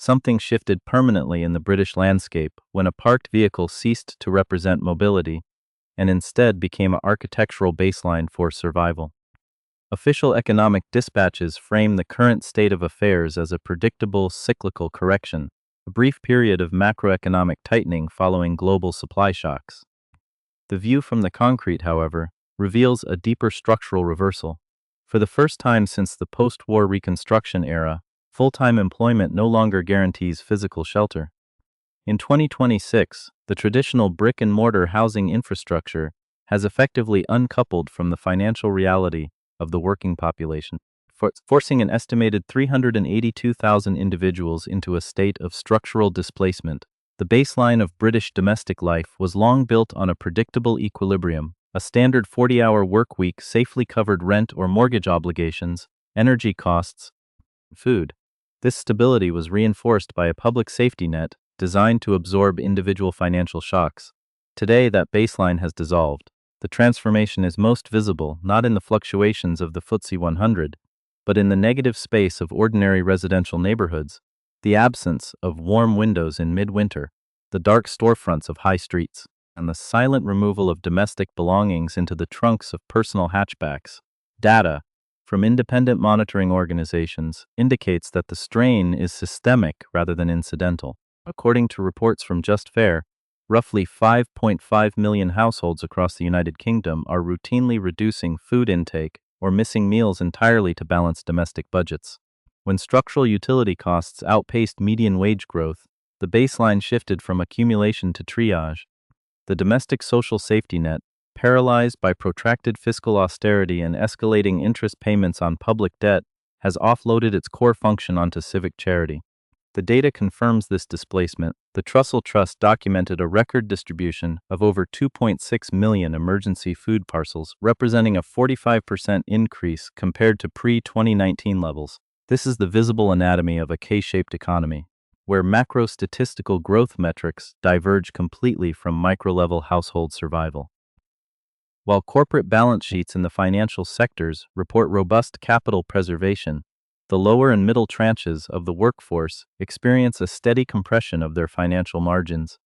Something shifted permanently in the British landscape when a parked vehicle ceased to represent mobility and instead became an architectural baseline for survival. Official economic dispatches frame the current state of affairs as a predictable cyclical correction, a brief period of macroeconomic tightening following global supply shocks. The view from the concrete, however, reveals a deeper structural reversal. For the first time since the post-war Reconstruction era, full-time employment no longer guarantees physical shelter. In 2026, the traditional brick-and-mortar housing infrastructure has effectively uncoupled from the financial reality of the working population, forcing an estimated 382,000 individuals into a state of structural displacement. The baseline of British domestic life was long built on a predictable equilibrium. A standard 40-hour work week safely covered rent or mortgage obligations, energy costs, and food. This stability was reinforced by a public safety net designed to absorb individual financial shocks. Today, that baseline has dissolved. The transformation is most visible not in the fluctuations of the FTSE 100, but in the negative space of ordinary residential neighborhoods, the absence of warm windows in midwinter, the dark storefronts of high streets, and the silent removal of domestic belongings into the trunks of personal hatchbacks. Data from independent monitoring organizations indicates that the strain is systemic rather than incidental. According to reports from Just Fair, roughly 5.5 million households across the United Kingdom are routinely reducing food intake or missing meals entirely to balance domestic budgets. When structural utility costs outpaced median wage growth, the baseline shifted from accumulation to triage. The domestic social safety net, paralyzed by protracted fiscal austerity and escalating interest payments on public debt, has offloaded its core function onto civic charity. The data confirms this displacement. The Trussell Trust documented a record distribution of over 2.6 million emergency food parcels, representing a 45% increase compared to pre-2019 levels. This is the visible anatomy of a K-shaped economy, where macro-statistical growth metrics diverge completely from micro-level household survival. While corporate balance sheets in the financial sectors report robust capital preservation, the lower and middle tranches of the workforce experience a steady compression of their financial margins.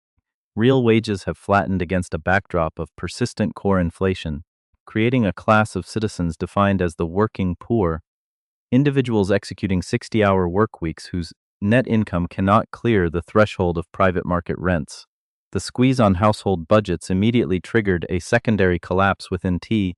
Real wages have flattened against a backdrop of persistent core inflation, creating a class of citizens defined as the working poor, individuals executing 60-hour work weeks whose net income cannot clear the threshold of private market rents. The squeeze on household budgets immediately triggered a secondary collapse within the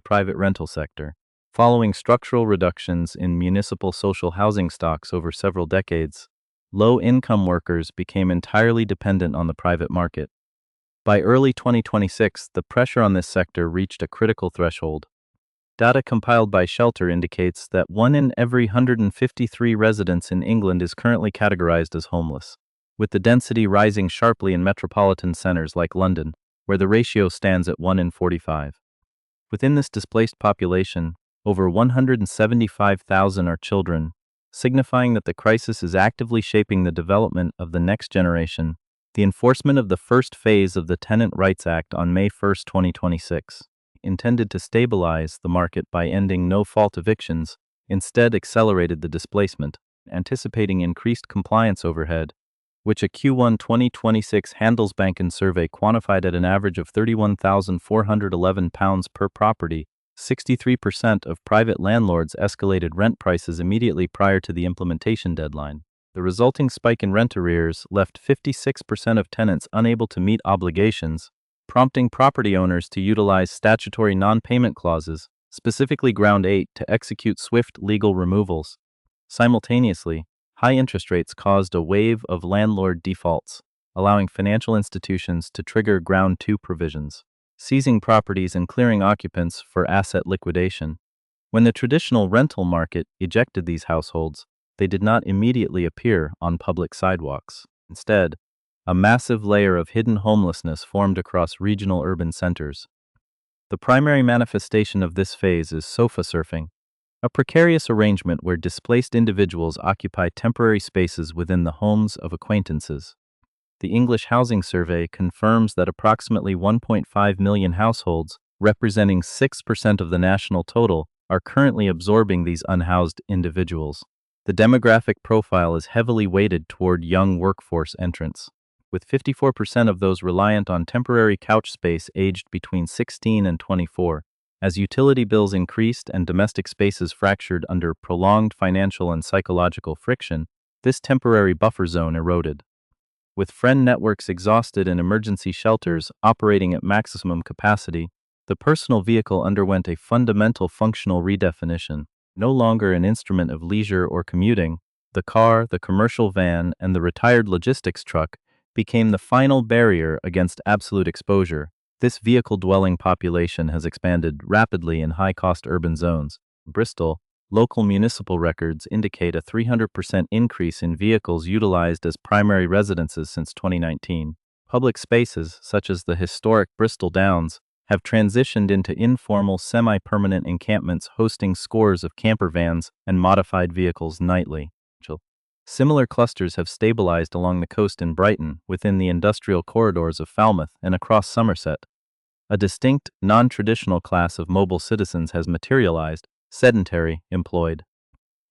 private rental sector. Following structural reductions in municipal social housing stocks over several decades, low-income workers became entirely dependent on the private market. By early 2026, the pressure on this sector reached a critical threshold. Data compiled by Shelter indicates that 1 in every 153 residents in England is currently categorized as homeless, with the density rising sharply in metropolitan centers like London, where the ratio stands at 1 in 45. Within this displaced population, over 175,000 are children, signifying that the crisis is actively shaping the development of the next generation. The enforcement of the first phase of the Tenant Rights Act on May 1, 2026, intended to stabilize the market by ending no-fault evictions, instead accelerated the displacement, anticipating increased compliance overhead, which a Q1 2026 Handelsbanken survey quantified at an average of £31,411 per property. 63% of private landlords escalated rent prices immediately prior to the implementation deadline. The resulting spike in rent arrears left 56% of tenants unable to meet obligations, prompting property owners to utilize statutory non-payment clauses, specifically Ground 8, to execute swift legal removals. Simultaneously, high interest rates caused a wave of landlord defaults, allowing financial institutions to trigger Ground 2 provisions, seizing properties and clearing occupants for asset liquidation. When the traditional rental market ejected these households, they did not immediately appear on public sidewalks. Instead, a massive layer of hidden homelessness formed across regional urban centers. The primary manifestation of this phase is sofa surfing, a precarious arrangement where displaced individuals occupy temporary spaces within the homes of acquaintances. The English Housing Survey confirms that approximately 1.5 million households, representing 6% of the national total, are currently absorbing these unhoused individuals. The demographic profile is heavily weighted toward young workforce entrants, with 54% of those reliant on temporary couch space aged between 16 and 24. As utility bills increased and domestic spaces fractured under prolonged financial and psychological friction, this temporary buffer zone eroded. With friend networks exhausted and emergency shelters operating at maximum capacity, the personal vehicle underwent a fundamental functional redefinition. No longer an instrument of leisure or commuting, the car, the commercial van, and the retired logistics truck became the final barrier against absolute exposure. This vehicle-dwelling population has expanded rapidly in high-cost urban zones. Bristol, local municipal records indicate a 300% increase in vehicles utilized as primary residences since 2019. Public spaces, such as the historic Bristol Downs, have transitioned into informal, semi-permanent encampments hosting scores of camper vans and modified vehicles nightly. Similar clusters have stabilized along the coast in Brighton, within the industrial corridors of Falmouth, and across Somerset. A distinct, non-traditional class of mobile citizens has materialized, sedentary, employed.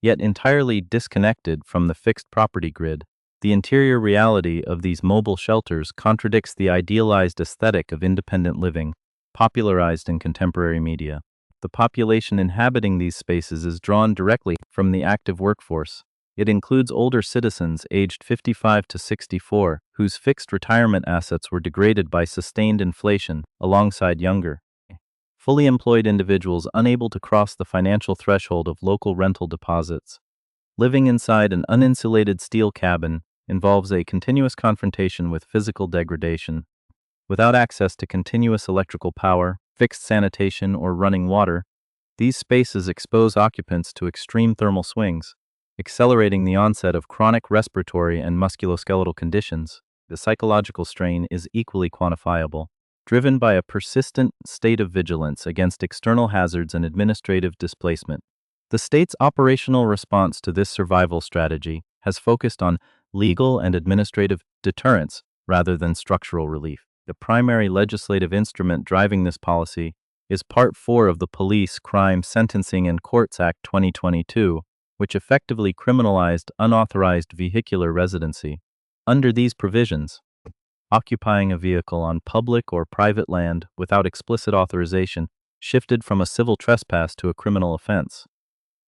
Yet entirely disconnected from the fixed property grid, the interior reality of these mobile shelters contradicts the idealized aesthetic of independent living, popularized in contemporary media. The population inhabiting these spaces is drawn directly from the active workforce. It includes older citizens aged 55 to 64, whose fixed retirement assets were degraded by sustained inflation, alongside younger, fully employed individuals unable to cross the financial threshold of local rental deposits. Living inside an uninsulated steel cabin involves a continuous confrontation with physical degradation. Without access to continuous electrical power, fixed sanitation, or running water, these spaces expose occupants to extreme thermal swings, accelerating the onset of chronic respiratory and musculoskeletal conditions. The psychological strain is equally quantifiable, driven by a persistent state of vigilance against external hazards and administrative displacement. The state's operational response to this survival strategy has focused on legal and administrative deterrence rather than structural relief. The primary legislative instrument driving this policy is Part 4 of the Police, Crime, Sentencing and Courts Act 2022, which effectively criminalized unauthorized vehicular residency. Under these provisions, occupying a vehicle on public or private land without explicit authorization shifted from a civil trespass to a criminal offense.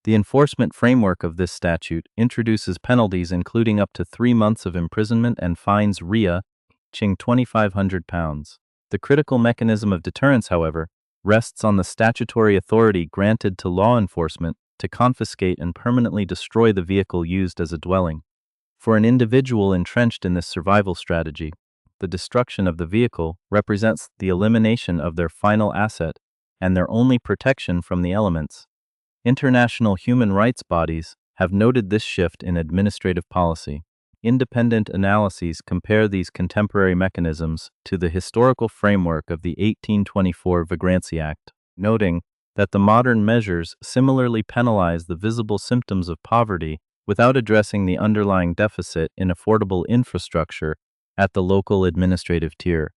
The enforcement framework of this statute introduces penalties including up to 3 months of imprisonment and fines reaching £2,500. The critical mechanism of deterrence, however, rests on the statutory authority granted to law enforcement to confiscate and permanently destroy the vehicle used as a dwelling. For an individual entrenched in this survival strategy, the destruction of the vehicle represents the elimination of their final asset and their only protection from the elements. International human rights bodies have noted this shift in administrative policy. Independent analyses compare these contemporary mechanisms to the historical framework of the 1824 Vagrancy Act, noting that the modern measures similarly penalize the visible symptoms of poverty without addressing the underlying deficit in affordable infrastructure at the local administrative tier.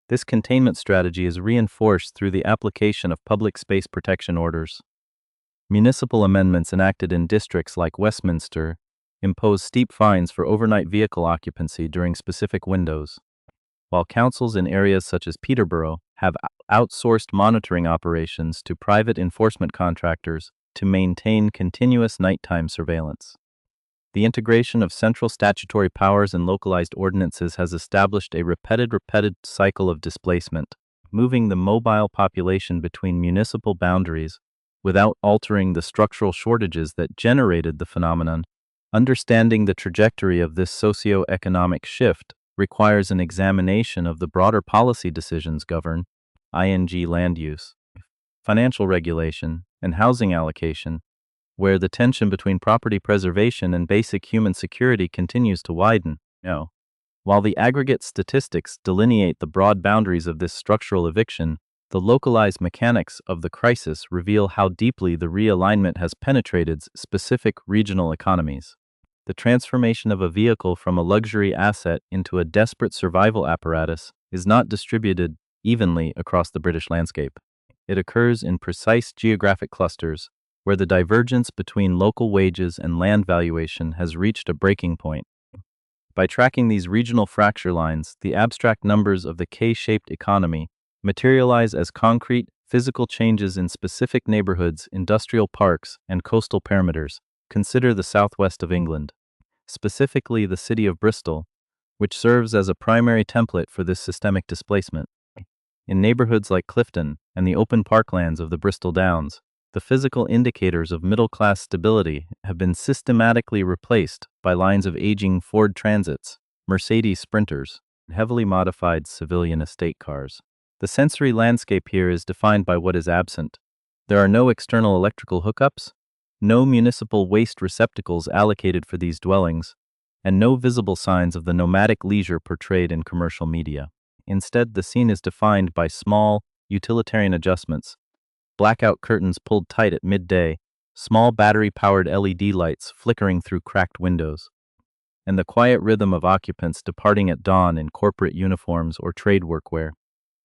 This containment strategy is reinforced through the application of public space protection orders. Municipal amendments enacted in districts like Westminster impose steep fines for overnight vehicle occupancy during specific windows, while councils in areas such as Peterborough have outsourced monitoring operations to private enforcement contractors to maintain continuous nighttime surveillance. The integration of central statutory powers and localized ordinances has established a repeated cycle of displacement, moving the mobile population between municipal boundaries without altering the structural shortages that generated the phenomenon. Understanding the trajectory of this socio-economic shift requires an examination of the broader policy decisions govern land use, financial regulation, and housing allocation, where the tension between property preservation and basic human security continues to widen. While the aggregate statistics delineate the broad boundaries of this structural eviction, the localized mechanics of the crisis reveal how deeply the realignment has penetrated specific regional economies. The transformation of a vehicle from a luxury asset into a desperate survival apparatus is not distributed evenly across the British landscape. It occurs in precise geographic clusters, where the divergence between local wages and land valuation has reached a breaking point. By tracking these regional fracture lines, the abstract numbers of the K-shaped economy materialize as concrete, physical changes in specific neighborhoods, industrial parks, and coastal perimeters. Consider the southwest of England, specifically the city of Bristol, which serves as a primary template for this systemic displacement. In neighborhoods like Clifton and the open parklands of the Bristol Downs, the physical indicators of middle-class stability have been systematically replaced by lines of aging Ford Transits, Mercedes Sprinters, and heavily modified civilian estate cars. The sensory landscape here is defined by what is absent. There are no external electrical hookups, no municipal waste receptacles allocated for these dwellings, and no visible signs of the nomadic leisure portrayed in commercial media. Instead, the scene is defined by small, utilitarian adjustments: blackout curtains pulled tight at midday, small battery-powered LED lights flickering through cracked windows, and the quiet rhythm of occupants departing at dawn in corporate uniforms or trade workwear.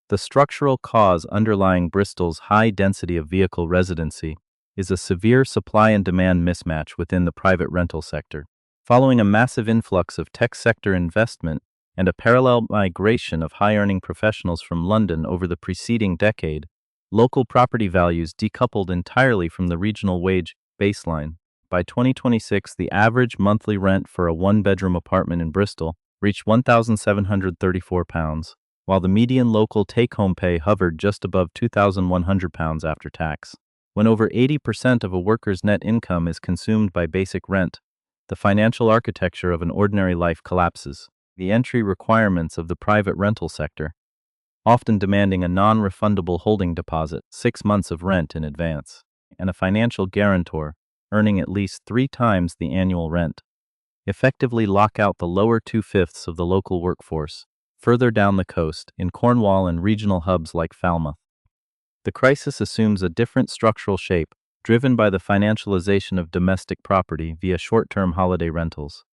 The structural cause underlying Bristol's high density of vehicle residency is a severe supply and demand mismatch within the private rental sector. Following a massive influx of tech sector investment and a parallel migration of high-earning professionals from London over the preceding decade, local property values decoupled entirely from the regional wage baseline. By 2026, the average monthly rent for a one-bedroom apartment in Bristol reached £1,734, while the median local take-home pay hovered just above £2,100 after tax. When over 80% of a worker's net income is consumed by basic rent, the financial architecture of an ordinary life collapses. The entry requirements of the private rental sector, often demanding a non-refundable holding deposit, 6 months of rent in advance, and a financial guarantor earning at least 3 times the annual rent, effectively lock out the lower 2/5 of the local workforce, further down the coast, in Cornwall and regional hubs like Falmouth. The crisis assumes a different structural shape, driven by the financialization of domestic property via short-term holiday rentals.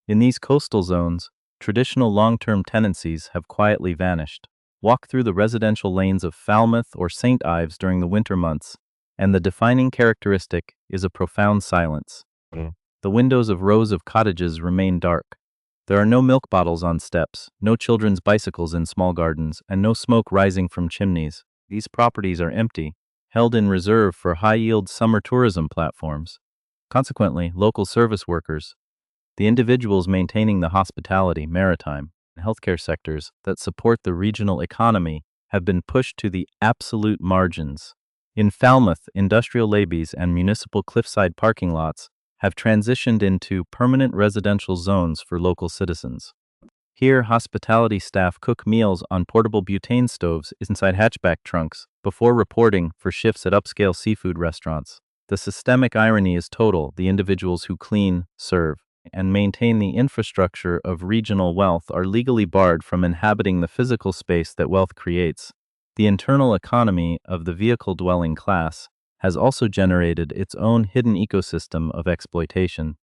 In these coastal zones, traditional long-term tenancies have quietly vanished. Walk through the residential lanes of Falmouth or St. Ives during the winter months, and the defining characteristic is a profound silence. The windows of rows of cottages remain dark. There are no milk bottles on steps, no children's bicycles in small gardens, and no smoke rising from chimneys. These properties are empty, held in reserve for high-yield summer tourism platforms. Consequently, local service workers, the individuals maintaining the hospitality, maritime, and healthcare sectors that support the regional economy, have been pushed to the absolute margins. In Falmouth, industrial labies and municipal cliffside parking lots have transitioned into permanent residential zones for local citizens. Here, hospitality staff cook meals on portable butane stoves inside hatchback trunks before reporting for shifts at upscale seafood restaurants. The systemic irony is total. The individuals who clean, serve, and maintain the infrastructure of regional wealth are legally barred from inhabiting the physical space that wealth creates. The internal economy of the vehicle-dwelling class has also generated its own hidden ecosystem of exploitation.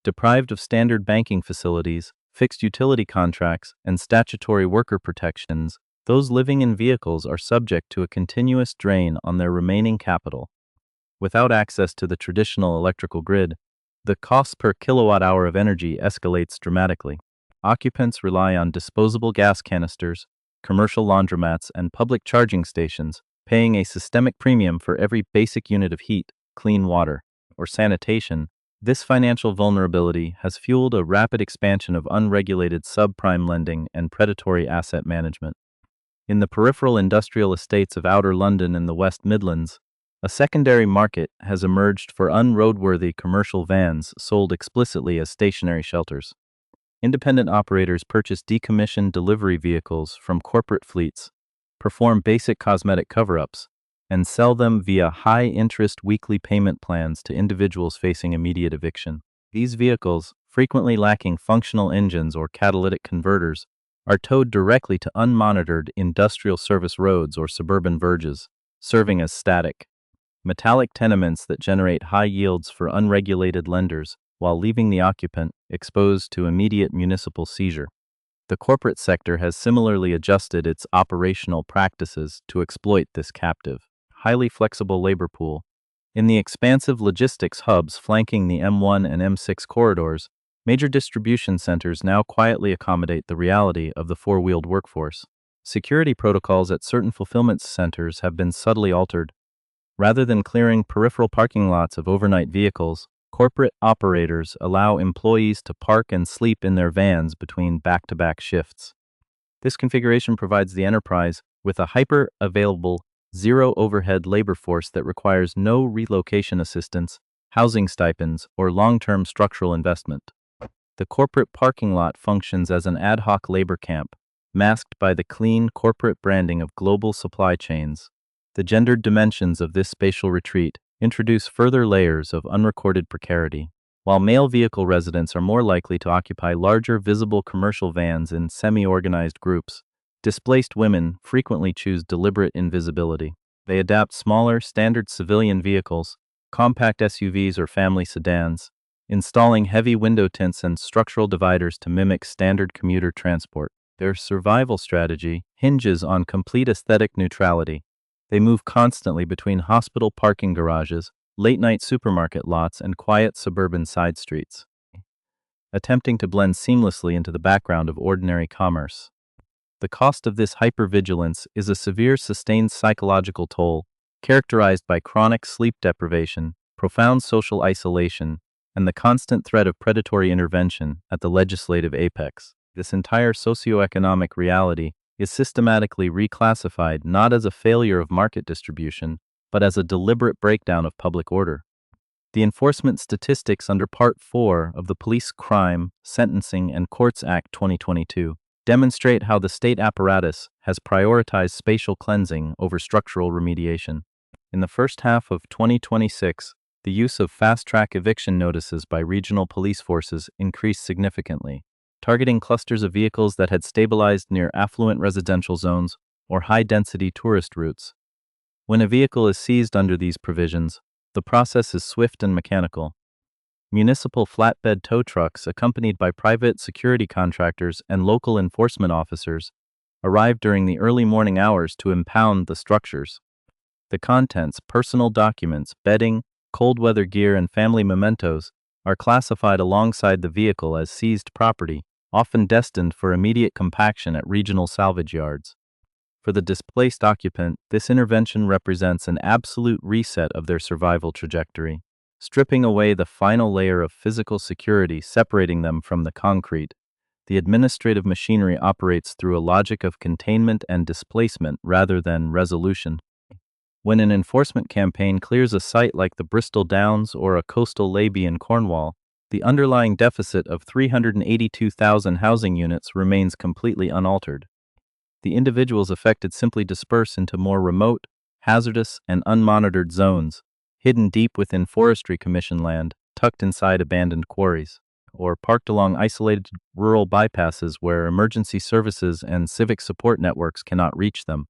Deprived of standard banking facilities, fixed utility contracts, and statutory worker protections, those living in vehicles are subject to a continuous drain on their remaining capital. Without access to the traditional electrical grid, the cost per kilowatt-hour of energy escalates dramatically. Occupants rely on disposable gas canisters, commercial laundromats, and public charging stations, paying a systemic premium for every basic unit of heat, clean water, or sanitation. This financial vulnerability has fueled a rapid expansion of unregulated subprime lending and predatory asset management. In the peripheral industrial estates of outer London and the West Midlands, a secondary market has emerged for unroadworthy commercial vans sold explicitly as stationary shelters. Independent operators purchase decommissioned delivery vehicles from corporate fleets, perform basic cosmetic cover-ups, and sell them via high-interest weekly payment plans to individuals facing immediate eviction. These vehicles, frequently lacking functional engines or catalytic converters, are towed directly to unmonitored industrial service roads or suburban verges, serving as static, metallic tenements that generate high yields for unregulated lenders while leaving the occupant exposed to immediate municipal seizure. The corporate sector has similarly adjusted its operational practices to exploit this captive, highly flexible labor pool, In the expansive logistics hubs flanking the M1 and M6 corridors, major distribution centers now quietly accommodate the reality of the four-wheeled workforce. Security protocols at certain fulfillment centers have been subtly altered. Rather than clearing peripheral parking lots of overnight vehicles, corporate operators allow employees to park and sleep in their vans between back-to-back shifts. This configuration provides the enterprise with a hyper-available, zero-overhead labor force that requires no relocation assistance, housing stipends, or long-term structural investment. The corporate parking lot functions as an ad hoc labor camp, masked by the clean corporate branding of global supply chains. The gendered dimensions of this spatial retreat introduce further layers of unrecorded precarity. While male vehicle residents are more likely to occupy larger visible commercial vans in semi-organized groups, displaced women frequently choose deliberate invisibility. They adapt smaller, standard civilian vehicles, compact SUVs or family sedans, installing heavy window tints and structural dividers to mimic standard commuter transport. Their survival strategy hinges on complete aesthetic neutrality. They move constantly between hospital parking garages, late-night supermarket lots, and quiet suburban side streets, attempting to blend seamlessly into the background of ordinary commerce. The cost of this hypervigilance is a severe sustained psychological toll, characterized by chronic sleep deprivation, profound social isolation, and the constant threat of predatory intervention at the legislative apex. This entire socio-economic reality is systematically reclassified not as a failure of market distribution, but as a deliberate breakdown of public order. The enforcement statistics under Part 4 of the Police Crime, Sentencing, and Courts Act 2022 demonstrate how the state apparatus has prioritized spatial cleansing over structural remediation. In the first half of 2026, the use of fast-track eviction notices by regional police forces increased significantly, targeting clusters of vehicles that had stabilized near affluent residential zones or high-density tourist routes. When a vehicle is seized under these provisions, the process is swift and mechanical. Municipal flatbed tow trucks, accompanied by private security contractors and local enforcement officers, arrive during the early morning hours to impound the structures. The contents, personal documents, bedding, cold weather gear, and family mementos are classified alongside the vehicle as seized property, often destined for immediate compaction at regional salvage yards. For the displaced occupant, this intervention represents an absolute reset of their survival trajectory, stripping away the final layer of physical security separating them from the concrete. The administrative machinery operates through a logic of containment and displacement rather than resolution. When an enforcement campaign clears a site like the Bristol Downs or a coastal levee in Cornwall, the underlying deficit of 382,000 housing units remains completely unaltered. The individuals affected simply disperse into more remote, hazardous, and unmonitored zones, hidden deep within Forestry Commission land, tucked inside abandoned quarries, or parked along isolated rural bypasses where emergency services and civic support networks cannot reach them.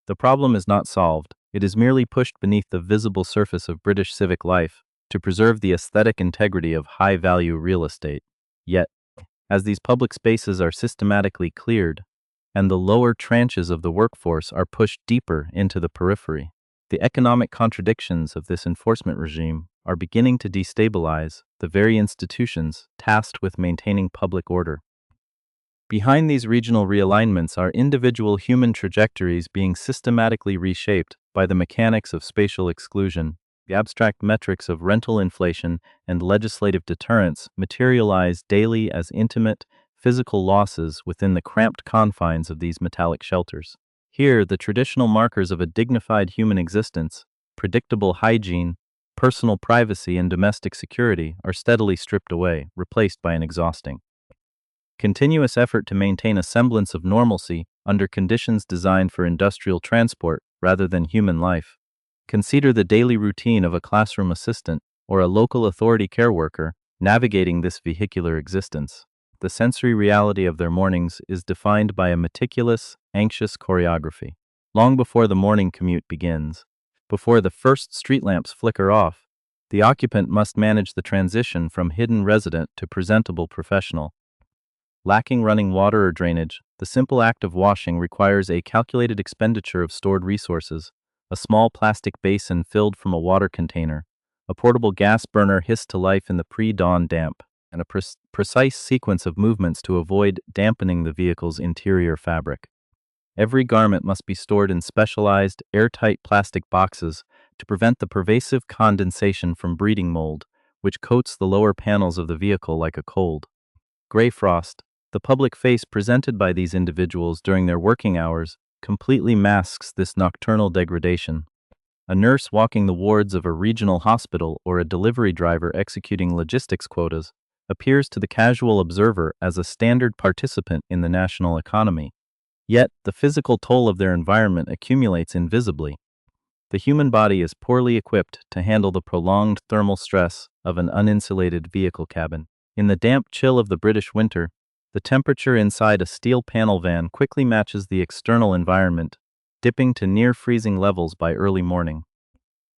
The problem is not solved, it is merely pushed beneath the visible surface of British civic life to preserve the aesthetic integrity of high-value real estate. Yet, as these public spaces are systematically cleared, and the lower tranches of the workforce are pushed deeper into the periphery, the economic contradictions of this enforcement regime are beginning to destabilize the very institutions tasked with maintaining public order. Behind these regional realignments are individual human trajectories being systematically reshaped by the mechanics of spatial exclusion. The abstract metrics of rental inflation and legislative deterrence materialize daily as intimate, physical losses within the cramped confines of these metallic shelters. Here, the traditional markers of a dignified human existence, predictable hygiene, personal privacy, and domestic security are steadily stripped away, replaced by an exhausting, continuous effort to maintain a semblance of normalcy under conditions designed for industrial transport rather than human life. Consider the daily routine of a classroom assistant or a local authority care worker navigating this vehicular existence. The sensory reality of their mornings is defined by a meticulous, anxious choreography. Long before the morning commute begins, before the first street lamps flicker off, the occupant must manage the transition from hidden resident to presentable professional. Lacking running water or drainage, the simple act of washing requires a calculated expenditure of stored resources, a small plastic basin filled from a water container, a portable gas burner hissed to life in the pre-dawn damp, and a precise sequence of movements to avoid dampening the vehicle's interior fabric. Every garment must be stored in specialized, airtight plastic boxes to prevent the pervasive condensation from breeding mold, which coats the lower panels of the vehicle like a cold, gray frost. The public face presented by these individuals during their working hours completely masks this nocturnal degradation. A nurse walking the wards of a regional hospital or a delivery driver executing logistics quotas appears to the casual observer as a standard participant in the national economy. Yet, the physical toll of their environment accumulates invisibly. The human body is poorly equipped to handle the prolonged thermal stress of an uninsulated vehicle cabin. In the damp chill of the British winter, the temperature inside a steel panel van quickly matches the external environment, dipping to near freezing levels by early morning.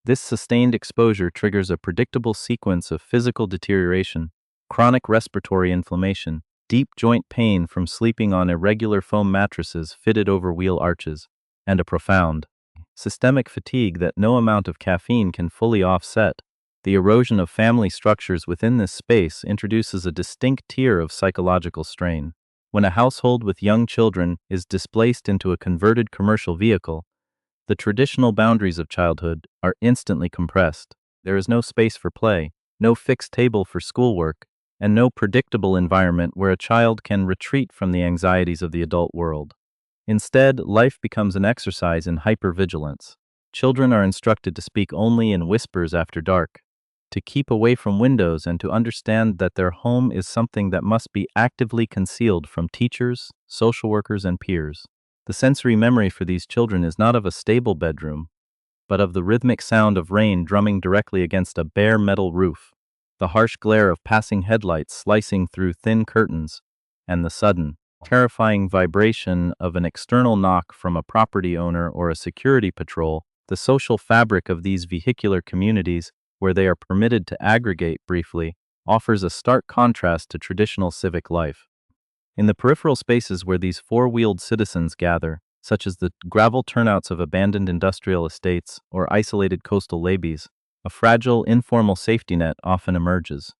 This sustained exposure triggers a predictable sequence of physical deterioration, chronic respiratory inflammation, deep joint pain from sleeping on irregular foam mattresses fitted over wheel arches, and a profound, systemic fatigue that no amount of caffeine can fully offset. The erosion of family structures within this space introduces a distinct tier of psychological strain. When a household with young children is displaced into a converted commercial vehicle, the traditional boundaries of childhood are instantly compressed. There is no space for play, no fixed table for schoolwork, and no predictable environment where a child can retreat from the anxieties of the adult world. Instead, life becomes an exercise in hypervigilance. Children are instructed to speak only in whispers after dark, to keep away from windows, and to understand that their home is something that must be actively concealed from teachers, social workers, and peers. The sensory memory for these children is not of a stable bedroom, but of the rhythmic sound of rain drumming directly against a bare metal roof, the harsh glare of passing headlights slicing through thin curtains, and the sudden, terrifying vibration of an external knock from a property owner or a security patrol. The social fabric of these vehicular communities, where they are permitted to aggregate briefly, offers a stark contrast to traditional civic life. In the peripheral spaces where these four-wheeled citizens gather, such as the gravel turnouts of abandoned industrial estates or isolated coastal laybys, a fragile, informal safety net often emerges.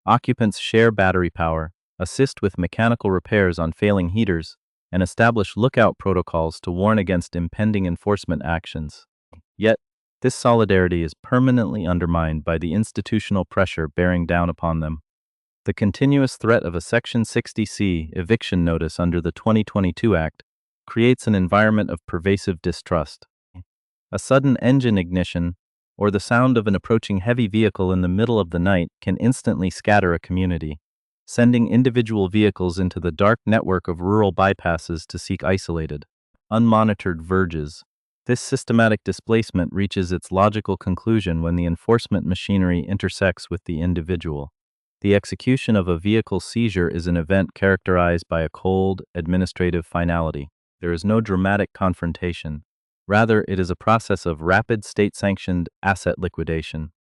Occupants share battery power, assist with mechanical repairs on failing heaters, and establish lookout protocols to warn against impending enforcement actions. Yet, this solidarity is permanently undermined by the institutional pressure bearing down upon them. The continuous threat of a Section 60C eviction notice under the 2022 Act creates an environment of pervasive distrust. A sudden engine ignition or the sound of an approaching heavy vehicle in the middle of the night can instantly scatter a community, sending individual vehicles into the dark network of rural bypasses to seek isolated, unmonitored verges. This systematic displacement reaches its logical conclusion when the enforcement machinery intersects with the individual. The execution of a vehicle seizure is an event characterized by a cold, administrative finality. There is no dramatic confrontation. Rather, it is a process of rapid state-sanctioned asset liquidation.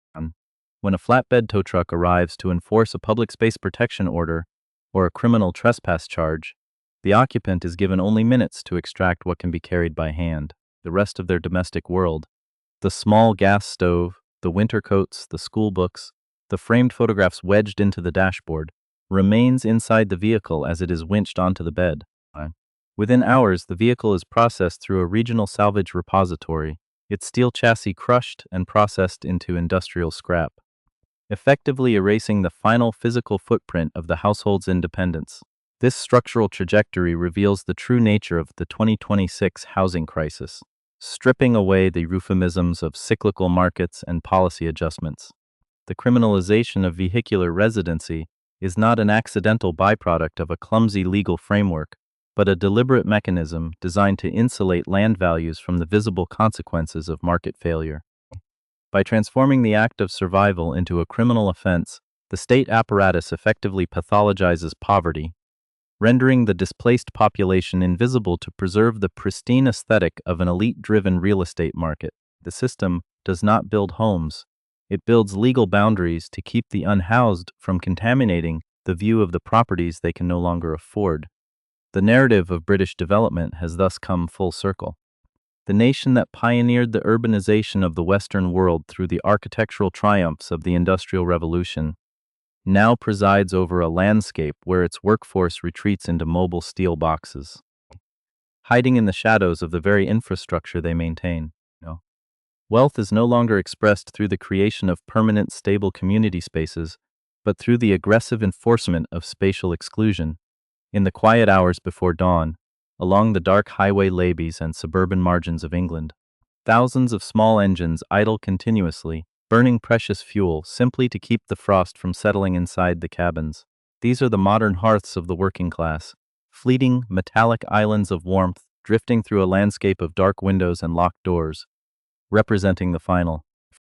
When a flatbed tow truck arrives to enforce a public space protection order or a criminal trespass charge, the occupant is given only minutes to extract what can be carried by hand. The rest of their domestic world, the small gas stove, the winter coats, the school books, the framed photographs wedged into the dashboard, remains inside the vehicle as it is winched onto the bed. Within hours, the vehicle is processed through a regional salvage repository, its steel chassis crushed and processed into industrial scrap, effectively erasing the final physical footprint of the household's independence. This structural trajectory reveals the true nature of the 2026 housing crisis, stripping away the euphemisms of cyclical markets and policy adjustments. The criminalization of vehicular residency is not an accidental byproduct of a clumsy legal framework, but a deliberate mechanism designed to insulate land values from the visible consequences of market failure. By transforming the act of survival into a criminal offense, the state apparatus effectively pathologizes poverty, rendering the displaced population invisible to preserve the pristine aesthetic of an elite-driven real estate market. The system does not build homes. It builds legal boundaries to keep the unhoused from contaminating the view of the properties they can no longer afford. The narrative of British development has thus come full circle. The nation that pioneered the urbanization of the Western world through the architectural triumphs of the Industrial Revolution now presides over a landscape where its workforce retreats into mobile steel boxes, hiding in the shadows of the very infrastructure they maintain. Wealth is no longer expressed through the creation of permanent, stable community spaces, but through the aggressive enforcement of spatial exclusion. In the quiet hours before dawn, along the dark highway labies and suburban margins of England, thousands of small engines idle continuously, burning precious fuel simply to keep the frost from settling inside the cabins. These are the modern hearths of the working class, fleeting, metallic islands of warmth drifting through a landscape of dark windows and locked doors, representing the final